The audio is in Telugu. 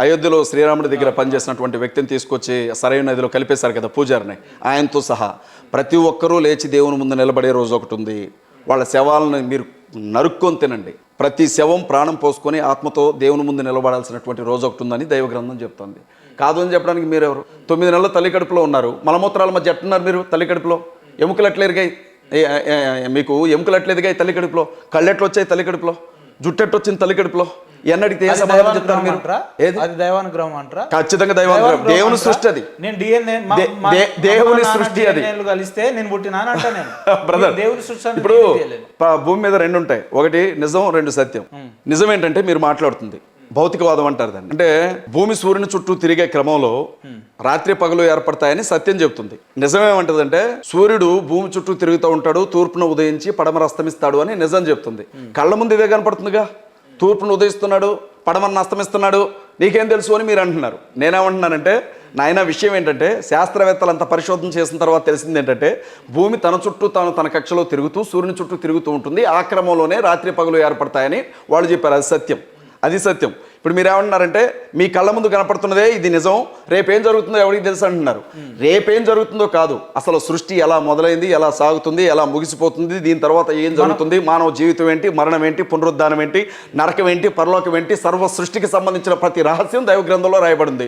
అయోధ్యలో శ్రీరాముడి దగ్గర పనిచేసినటువంటి వ్యక్తిని తీసుకొచ్చి సరైన నదిలో కలిపేశారు కదా పూజారిని, ఆయనతో సహా ప్రతి ఒక్కరూ లేచి దేవుని ముందు నిలబడే రోజు ఒకటి ఉంది. వాళ్ళ శవాలను మీరు నరుక్కొని తినండి. ప్రతి శవం ప్రాణం పోసుకొని ఆత్మతో దేవుని ముందు నిలబడాల్సినటువంటి రోజు ఒకటి ఉందని దైవ గ్రంథం చెప్తుంది. కాదు అని చెప్పడానికి మీరెవరు? 9 నెలల తల్లి కడుపులో ఉన్నారు, మలమూత్రాల మధ్య ఎట్టున్నారు మీరు? తల్లి కడుపులో ఎముకలు ఎట్లా ఎరిగాయి? మీకు ఎముకలు ఎట్లా ఎదిగాయి తల్లి కడుపులో? కళ్ళెట్లు వచ్చాయి తల్లి కడుపులో? జుట్టెట్టు వచ్చింది తల్లి కడుపులో? ఎన్నడికి ఏ సమాధానం చెప్తారు మీరు? అది దైవానుగ్రహం అంటారా? ఖచ్చితంగా దైవానుగ్రహం. దేవుని సృష్టి అది. నేను డిఎన్ఏ దేవుని సృష్టి అది. కలిస్తే నేను పుట్టినా అని అంటా నేను. బ్రదర్, దేవుని సృష్టి ఇప్పుడు భూమి మీద 2 ఉంటాయి, ఒకటి నిజం, 2 సత్యం. నిజం ఏంటంటే మీరు మాట్లాడుతుంది భౌతికవాదం అంటారు దాన్ని. అంటే భూమి సూర్యుని చుట్టూ తిరిగే క్రమంలో రాత్రి పగలు ఏర్పడతాయని సత్యం చెప్తుంది. నిజమేమంటదంటే సూర్యుడు భూమి చుట్టూ తిరుగుతూ ఉంటాడు, తూర్పున ఉదయించి పడమర అస్తమిస్తాడు అని నిజం చెప్తుంది. కళ్ళ ముందు ఇదే కనపడుతుందిగా, తూర్పును ఉదయిస్తున్నాడు, పడమరను అస్తమిస్తున్నాడు, నీకేం తెలుసు అని మీరు అంటున్నారు. నేనేమంటున్నానంటే నాయన విషయం ఏంటంటే శాస్త్రవేత్తలు అంత పరిశోధన చేసిన తర్వాత తెలిసింది ఏంటంటే భూమి తన చుట్టూ తన కక్షలో తిరుగుతూ సూర్యుని చుట్టూ తిరుగుతూ ఉంటుంది, ఆ క్రమంలోనే రాత్రి పగలు ఏర్పడతాయని వాళ్ళు చెప్పారు. అది సత్యం, అది సత్యం. ఇప్పుడు మీరు ఏమంటున్నారంటే మీ కళ్ళ ముందు కనపడుతున్నదే ఇది నిజం, రేపేం జరుగుతుందో ఎవరికి తెలుసు అంటున్నారు. రేపేం జరుగుతుందో కాదు, అసలు సృష్టి ఎలా మొదలైంది, ఎలా సాగుతుంది, ఎలా ముగిసిపోతుంది, దీని తర్వాత ఏం జరుగుతుంది, మానవ జీవితం ఏంటి, మరణం ఏంటి, పునరుద్ధానం ఏంటి, నరకం ఏంటి, పరలోకం ఏంటి, సర్వ సృష్టికి సంబంధించిన ప్రతి రహస్యం దైవ గ్రంథంలో రాయబడింది.